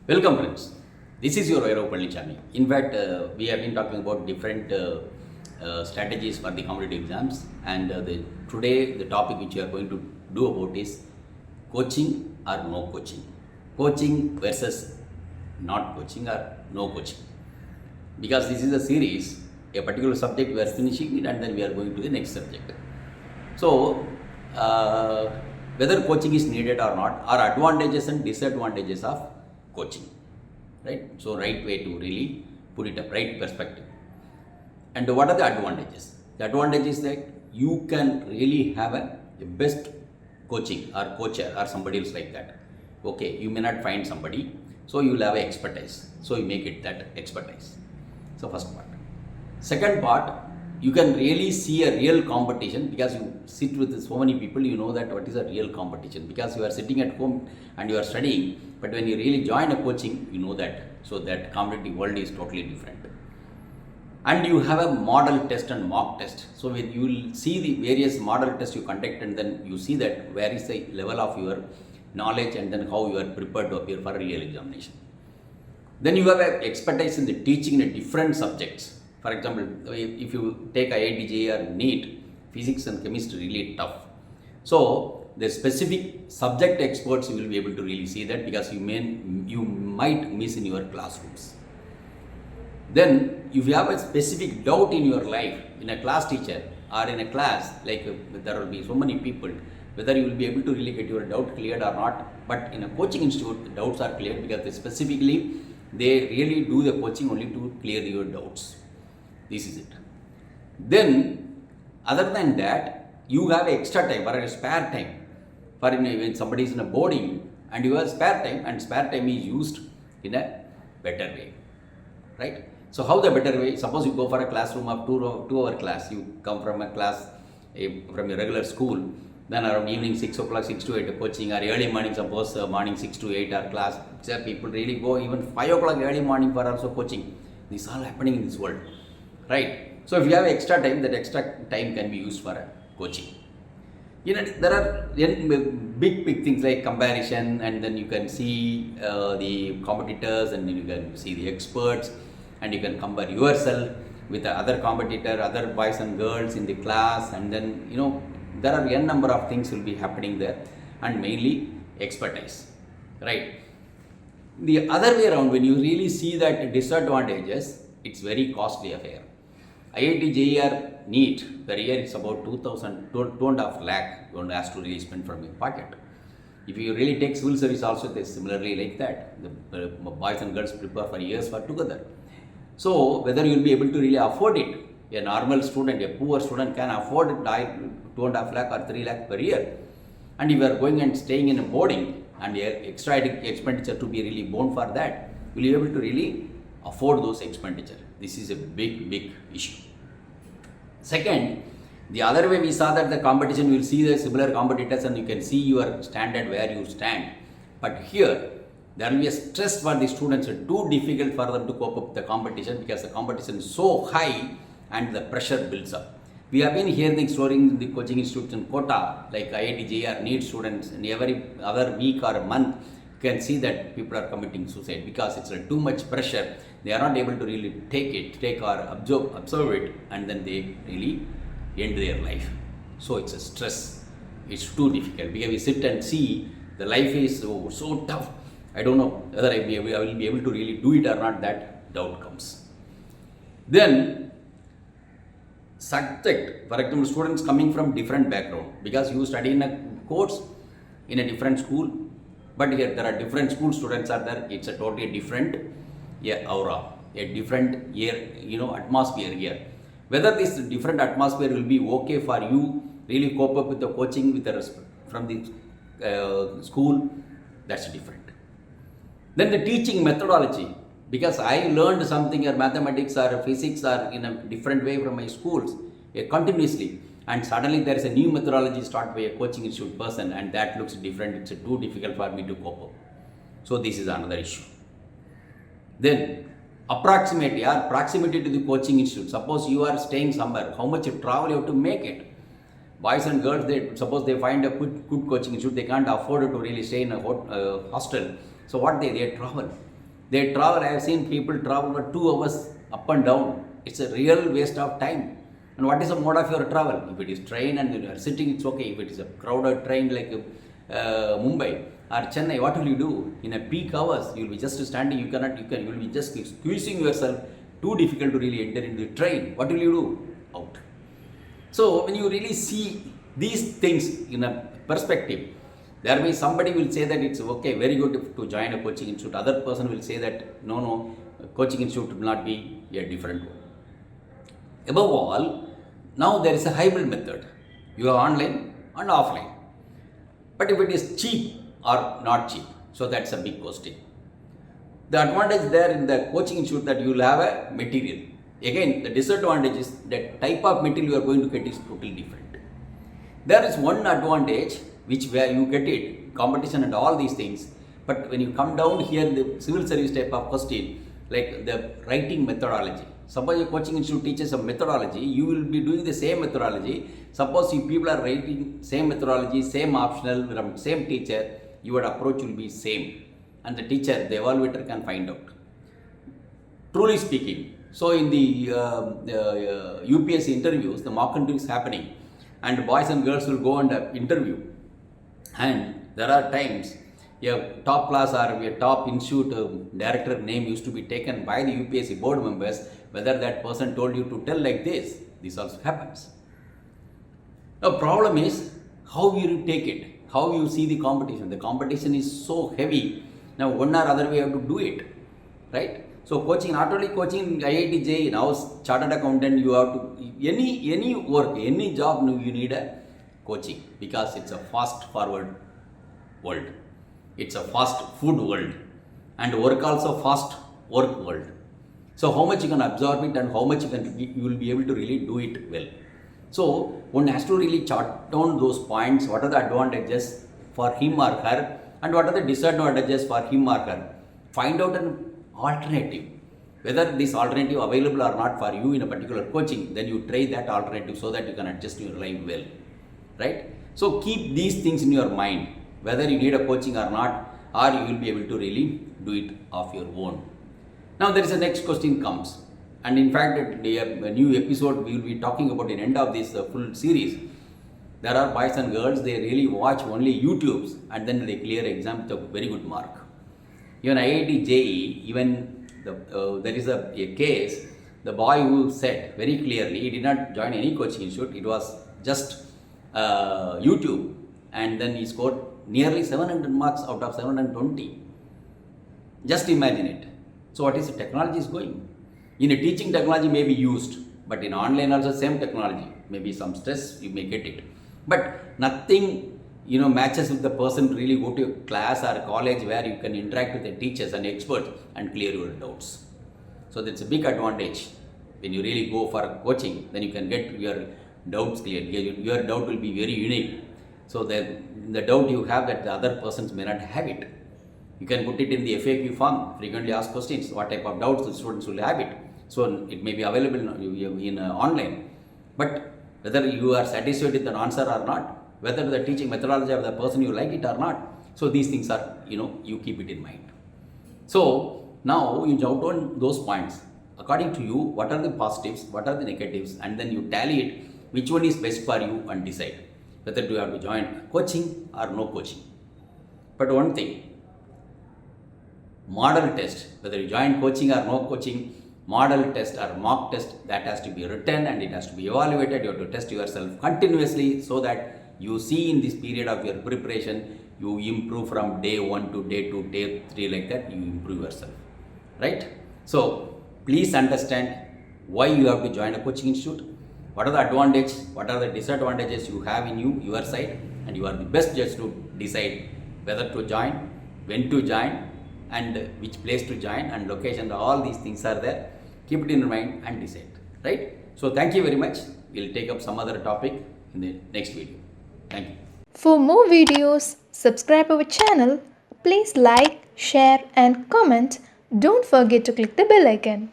Welcome friends, this is your Vairava Palanichamy. In fact, we have been talking about different strategies for the competitive exams, and today the topic which we are going to do about is coaching or no coaching. Coaching versus not coaching or no coaching. Because this is a series, a particular subject we are finishing it and then we are going to the next subject. So, whether coaching is needed or not, are advantages and disadvantages of coaching, right? So right way to really put it up, right perspective. And what are the advantages? The advantage is that you can really have a best coaching or coacher or somebody else like that. Okay, you may not find somebody, so you will have a expertise. So you make it that expertise. So first part. Second part, you can really see a real competition because you sit with so many people, you know that what is a real competition, because you are sitting at home and you are studying, but when you really join a coaching, you know that. So that competitive world is totally different. And you have a model test and mock test. So when you will see the various model tests you conduct, and then you see that where is the level of your knowledge and then how you are prepared to appear for a real examination. Then you have an expertise in the teaching in different subjects. For example, if you take IIT JEE or NEET, physics and chemistry really tough. So the specific subject experts you will be able to really see that, because you might miss in your classrooms. Then if you have a specific doubt in your life, in a class teacher or in a class, like there will be so many people, whether you will be able to really get your doubt cleared or not. But in a coaching institute, the doubts are cleared because they really do the coaching only to clear your doubts. This is it. Then, other than that, you have extra time or a spare time. For when somebody is in a boarding and you have spare time, and spare time is used in a better way, right? So how the better way? Suppose you go for a classroom of 2 hour class. You come from a class from a regular school. Then around evening 6 o'clock, 6 to 8 coaching, or early morning, suppose morning 6 to 8 hour class. So people really go even 5 o'clock early morning for also coaching. This is all happening in this world. Right. So if you have extra time, that extra time can be used for coaching. There are big things like comparison, and then you can see the competitors, and then you can see the experts, and you can compare yourself with the other competitor, other boys and girls in the class, and then there are n number of things will be happening there, and mainly expertise, right? The other way around, when you really see that disadvantages, it's very costly affair. IIT JEE or NEET, per year it's about 2.5 lakh you have to really spend from your pocket. If you really take civil service also, they similarly like that. The boys and girls prepare for years for together. So whether you will be able to really afford it, a normal student, a poor student can afford 2.5 lakh or 3 lakh per year. And if you are going and staying in a boarding and extra expenditure to be really borne for that, will you be able to really afford those expenditure? This is a big issue. Second, the other way we saw that the competition, will see the similar competitors and you can see your standard where you stand. But here, there will be a stress for the students. It's too difficult for them to cope up with the competition because the competition is so high and the pressure builds up. We have been hearing stories in the coaching institutes in Kota, like IIT JEE or NEET students, and every other week or a month, you can see that people are committing suicide because it's too much pressure. They are not able to really take or observe it, and then they really end their life. So it's a stress. It's too difficult because we sit and see the life is so tough. I don't know whether I will be able to really do it or not. That doubt comes. Then subject, for example, students coming from different background, because you study in a course in a different school, but here there are different school students are there. It's a totally different aura, a different atmosphere here. Whether this different atmosphere will be okay for you really cope up with the coaching with the from the school, that's different. Then the teaching methodology, because I learned something or mathematics or physics or in a different way from my schools continuously, and suddenly there is a new methodology started by a coaching institute person, and that looks different. It's too difficult for me to cope up. So this is another issue. Then proximity to the coaching institute. Suppose you are staying somewhere, how much travel you have to make it. Boys and girls, suppose they find a good coaching institute, they can't afford to really stay in a hostel. So what they travel. They travel, I have seen people travel for 2 hours up and down. It's a real waste of time. And what is the mode of your travel? If it is train and you are sitting, it's okay. If it is a crowded train like Mumbai or Chennai, what will you do? In a peak hours, you will be just standing, you will be just squeezing yourself, too difficult to really enter into the train. What will you do? Out. So when you really see these things in a perspective, there may somebody will say that it's okay, very good to join a coaching institute. Other person will say that no, coaching institute will not be a different one. Above all, now there is a hybrid method. You are online and offline. But if it is cheap or not cheap, so that's a big question. The advantage there in the coaching institute that you will have a material. Again, the disadvantage is that type of material you are going to get is totally different. There is one advantage which where you get it, competition and all these things. But when you come down here, the civil service type of question, like the writing methodology. Suppose your coaching institute teaches a methodology, you will be doing the same methodology. Suppose if people are writing same methodology, same optional from same teacher, your approach will be same. And the teacher, the evaluator can find out. Truly speaking, so in the UPSC interviews, the mock interview is happening and boys and girls will go and interview. And there are times a top class or a top institute director name used to be taken by the UPSC board members, whether that person told you to tell like this. This also happens. The problem is how you take it, how you see the competition. The competition is so heavy. Now one or other way you have to do it, right? So coaching, not only coaching IIT JEE, now chartered accountant, you have to, any work, any job, you need a coaching because it's a fast forward world. It's a fast food world and work also fast work world. So how much you can absorb it and how much you will be able to really do it well. So one has to really chart down those points, what are the advantages for him or her and what are the disadvantages for him or her. Find out an alternative. Whether this alternative available or not for you in a particular coaching, then you try that alternative so that you can adjust your life well. Right? So keep these things in your mind, whether you need a coaching or not, or you will be able to really do it of your own. Now there is a next question comes. And in fact, a new episode we will be talking about in end of this full series. There are boys and girls, they really watch only YouTubes and then they clear exam with a very good mark. Even IIT JEE, even there is a case, the boy who said very clearly, he did not join any coaching institute, it was just YouTube, and then he scored nearly 700 marks out of 720. Just imagine it. So what is the technology is going? In a teaching technology may be used, but in online also same technology. Maybe some stress, you may get it. But nothing matches with the person to really go to a class or a college where you can interact with the teachers and experts and clear your doubts. So that's a big advantage. When you really go for coaching, then you can get your doubts cleared. Your doubt will be very unique. So the doubt you have that the other persons may not have it. You can put it in the FAQ form, frequently asked questions, what type of doubts the students will have it. So it may be available in online. But whether you are satisfied with an answer or not, whether the teaching methodology of the person you like it or not. So these things are, you keep it in mind. So now you jot down those points. According to you, what are the positives, what are the negatives, and then you tally it, which one is best for you and decide whether you have to join coaching or no coaching. But one thing, model test, whether you join coaching or no coaching, model test or mock test, that has to be written and it has to be evaluated. You have to test yourself continuously so that you see in this period of your preparation, you improve from day 1 to day 2, day 3, like that, you improve yourself, right? So please understand why you have to join a coaching institute, what are the advantages, what are the disadvantages you have in your side, and you are the best judge to decide whether to join, when to join, and which place to join, and location. All these things are there. Keep it in your mind and decide, right? So thank you very much. We'll take up some other topic in the next video. Thank you. For more videos, subscribe our channel. Please like, share and comment. Don't forget to click the bell icon.